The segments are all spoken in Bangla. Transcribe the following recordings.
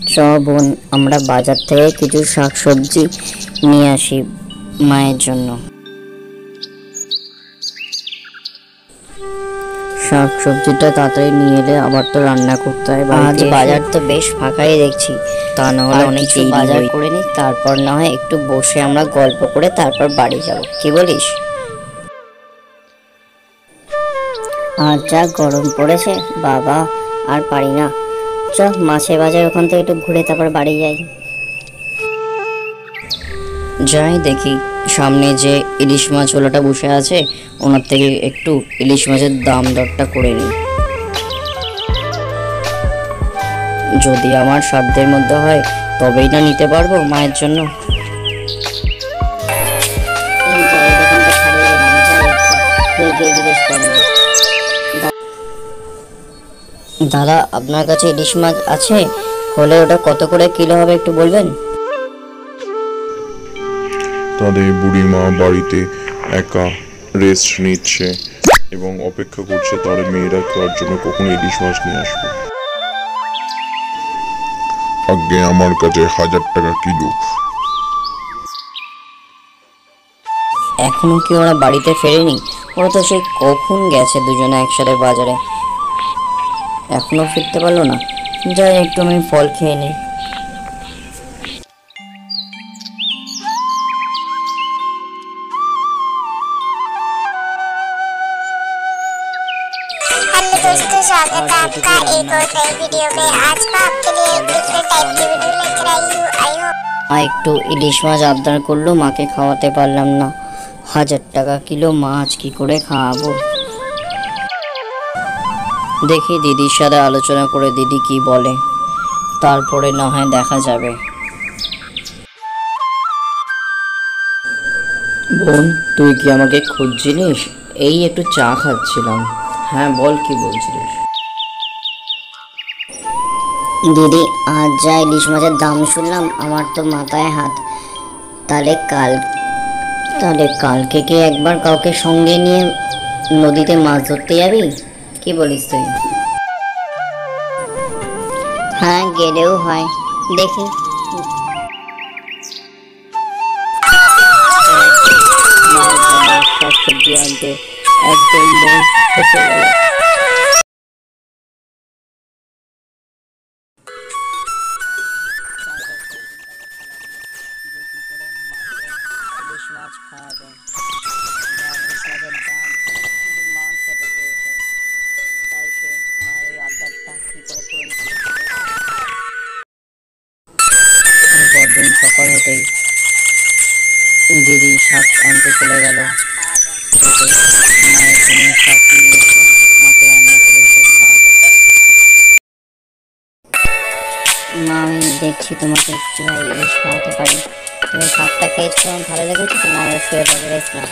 চ বোন, আমরা বাজার থেকে কিছু শাকসবজি নিয়ে আসি মায়ের জন্য। শাকসবজিটা তাড়াতাড়ি নিয়ে এলে আবার তো রান্না করতে হয়। আজ বাজার তো বেশ ফাঁকাই দেখছি, তা না হলে অনেক কিছু বাজার করে নি, তারপর না হয় একটু বসে আমরা গল্প করে তারপর বাড়ি যাব, কি বলিস? আর যা গরম পড়েছে বাবা, আর পারি না। চ মাছের বাজার ওখান থেকে একটু ঘুরে তারপর বাড়ি যাই। যাই দেখি সামনে যে ইলিশ মাছ ওলাটা বসে আছে, ওনার থেকে একটু ইলিশ মাছের দাম দরটা করে নিই। যদি আমার সাধ্যের মধ্যে হয় তবেই না নিতে পারবো মায়ের জন্য। দাদা, আপনার কাছে ইলিশ মাছ আছে? হলে ওটা কত করে কিলো হবে একটু বলবেন? তাদের বুড়িমা বাড়িতে একা রেস্ট নিচ্ছে এবং অপেক্ষা করছে তার মেয়েরা খাওয়ার জন্য কখন ইলিশ মাছ নিয়ে আসবে। আগে আমার কাছে 1000 টাকা কিলো। এখনো কি ওরা বাড়িতে ফেরেনি? ওরা তো সেই কখন গেছে দুজনে একসাথে বাজারে, এখনো ফিরতে পারলো না। যাই একটু আমি ফল খেয়ে নিই। हेलो दोस्तों, स्वागत है आपका एक और नई वीडियो में। आज मैं आपके लिए एक डिफरेंट टाइप की वीडियो लेकर आई हूँ। आई होप মা একটু ইলিশ মাছ আবদার করলো, মাকে খাওয়াতে পারলাম না। 1000 টাকা কিলো মাছ কি করে খাওয়াবো? দেখি দিদির সাথে আলোচনা করে দিদি কি বলে, তারপরে না হয় দেখা যাবে। বোন, তুই কি আমাকে খুঁজছিলিস? এই একটু চা খাচ্ছিলাম। হ্যাঁ বল, কি বলছিলিস? দিদি, আজ যা ইলিশ মাছের দাম শুনলাম আমার তো মাথায় হাত। তাহলে কালকে কি একবার কাউকে সঙ্গে নিয়ে নদীতে মাছ ধরতে যাবি? কি বলিস তুই? হ্যাঁ, গেলেও হয়, দেখি। শাকসবজি আনতে একদম ফেসে গেল। সকাল হতেই দিদি শাক আনতে চলে গেল। মায়ের জন্য শাক নিয়ে এসে মাকে রান্না করে এসে খাওয়াবে। মা, আমি দেখছি তোমাকে কিভাবে ইলিশ খাওয়াতে পারি। তুমি শাকটা খেয়েছো, আমার ভালো লেগেছে, তোমার শুয়ে পড়ে রেস্ট নাও।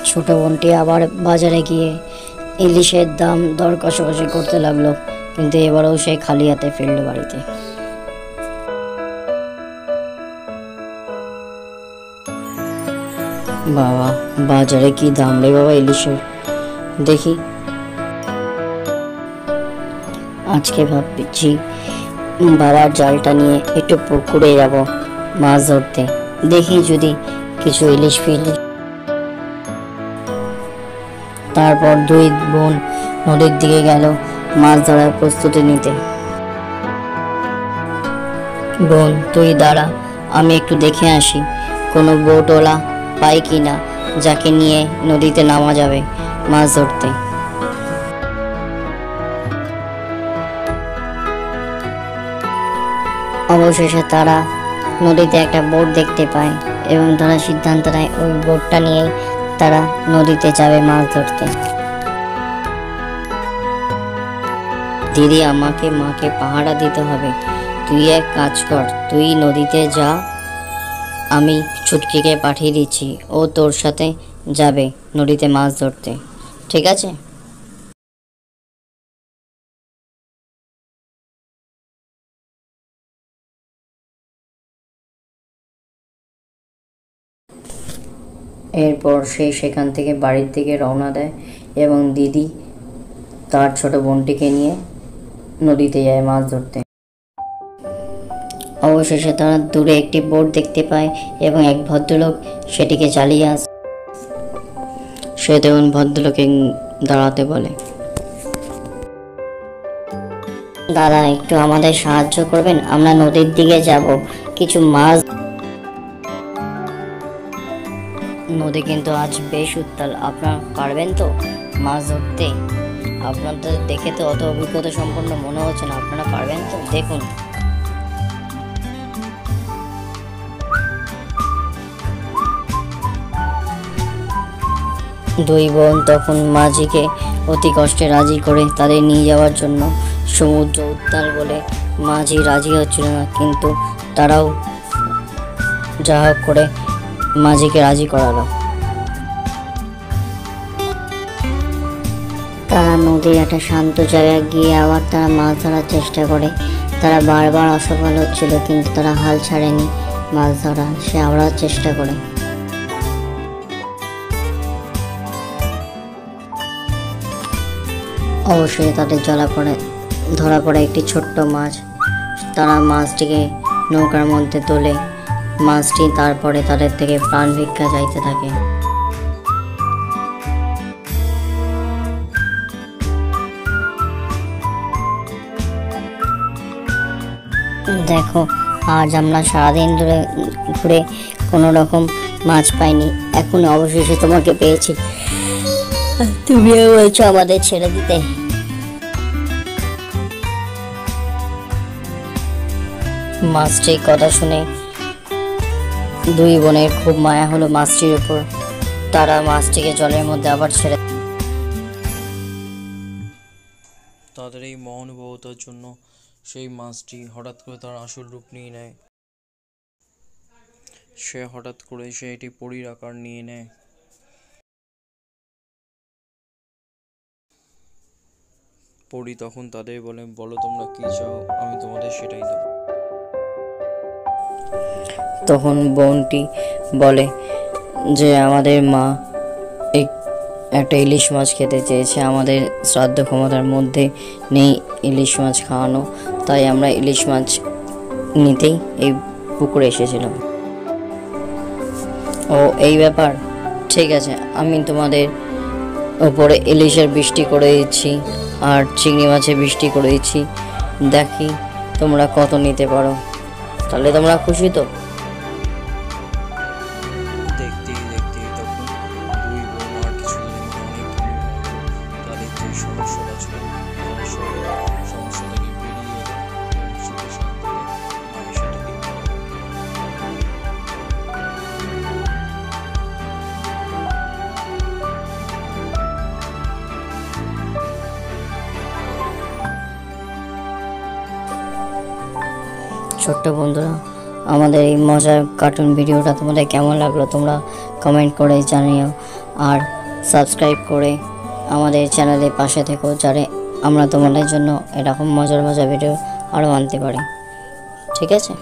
ছোট বোনটি আবার বাজারে গিয়ে ইলিশের দাম দর কষাকষি করতে লাগলো, কিন্তু এবারেও সেই খালি হাতে ফিরলো বাড়িতে। বাবা, বাজারে কি দাম রে বাবা ইলিশের, দেখি। আজকে ভাবছি বাবার জালটা নিয়ে একটু পুকুরে যাব মাছ ধরতে, দেখি যদি কিছু ইলিশ ফিলিশ। তারপর দুই বোন নদীর দিকে গেল মাছ ধরার প্রস্তুতি নিতে। বোন, তুই দাঁড়া, আমি একটু দেখে আসি কোনো বোটওয়ালা পাই কিনা যাকে নিয়ে নদীতে নামা যাবে মাছ ধরতে। অবশেষে তারা নদীতে একটা বোট দেখতে পায় এবং তারা সিদ্ধান্ত নেয় ওই বোটটা নিয়েই তারা নদীতে যাবে মাছ ধরতে। দিদি, আমাকে মাকে পাহারা দিতে হবে। তুই এক কাজ কর, তুই নদীতে যা, আমি ছুটকিকে পাঠিয়ে দিচ্ছি, ও তোর সাথে যাবে নদীতে মাছ ধরতে, ঠিক আছে? এরপর সে সেখান থেকে বাড়ির দিকে রওনা দেয় এবং দিদি তার ছোট বোনটিকে নিয়ে নদীতে যায় মাছ ধরতে। অবশেষে তারা দূরে একটি বোট দেখতে পায় এবং এক ভদ্রলোক সেটিকে চালিয়ে আসে। সে তখন ভদ্রলোকে দাঁড়াতে বলে, দাদা একটু আমাদের সাহায্য করবেন, আমরা নদীর দিকে যাব, কিছু মাছ। নদী কিন্তু আজ বেশ উত্তাল, আপনারা পারবেন তো মাছ ধরতে? আপনাদের দেখে তো অত অভিজ্ঞতা সম্পন্ন মনে হচ্ছে না, আপনারা পারবেন তো? দেখুন। দুই বোন তখন মাঝিকে অতি কষ্টে রাজি করে তাদের নিয়ে যাওয়ার জন্য। সমুদ্র উত্তাল বলে মাঝি রাজি হচ্ছিল না, কিন্তু তারাও যা হোক করে মাঝিকে রাজি করালো। তারা নদীর একটা শান্ত জায়গায় গিয়ে আবার তারা মাছ ধরার চেষ্টা করে। তারা বারবার অসফল হচ্ছিল, কিন্তু তারা হাল ছাড়েনি মাছ ধরা, সে আবার চেষ্টা করে। অবশ্যই তাদের ধরা পড়ে একটি ছোট্ট মাছ। তারা মাছটিকে নৌকার মধ্যে তোলে। মাছটি তারপরে তাদের থেকে প্রাণ ভিক্ষা চাইতে থাকে। দেখো, আজ আমরা সারাদিন ধরে ঘুরে কোনো রকম মাছ পাইনি, এখন অবশেষে তোমাকে পেয়েছি, তুমিও বলছো আমাদের ছেড়ে দিতে। মাছটির কথা শুনে দুই বোনের খুব মায়া হলো মাছটির উপর। তারা মাছটিকে জলের মধ্যে আবার ছেড়ে। তাদের এই মহানুভবতার জন্য সেই মাছটি হঠাৎ করে তার আসল রূপ নিয়ে নেয়। সে হঠাৎ করে এটি পরীর আকার নিয়ে নেয়। পরী তখন তাদের বলে, বলো তোমরা কি চাও, আমি তোমাদের সেটাই দেব। তখন বোনটি বলে যে আমাদের মা একটা ইলিশ মাছ খেতে চেয়েছে, আমাদের শ্রাদ্ধ ক্ষমতার মধ্যে নেই ইলিশ মাছ খাওয়ানো, তাই আমরা ইলিশ মাছ নিতেই এই পুকুরে এসেছিলাম। ও এই ব্যাপার, ঠিক আছে, আমি তোমাদের উপরে ইলিশের বৃষ্টি করে দিচ্ছি আর চিংড়ি মাছের বৃষ্টি করে দিচ্ছি, দেখি তোমরা কত নিতে পারো। তাহলে তোমরা খুশি তো? দেখতেই তখন দুই বোন আর কিছুদিনের মধ্যে অনেক তাদের যে সমস্যাটা ছিল সমস্যা থেকে বেরিয়ে সুখে শান্তিতে মায়ের সাথে দেখতে পাবে। ছোট্ট বন্ধুরা, আমাদের এই মজার কার্টুন ভিডিওটা তোমাদের কেমন লাগলো তোমরা কমেন্ট করে জানিও, আর সাবস্ক্রাইব করে আমাদের চ্যানেলের পাশে থেকো, যাতে আমরা তোমাদের জন্য এরকম মজার ভিডিও আরও আনতে পারি। ঠিক আছে?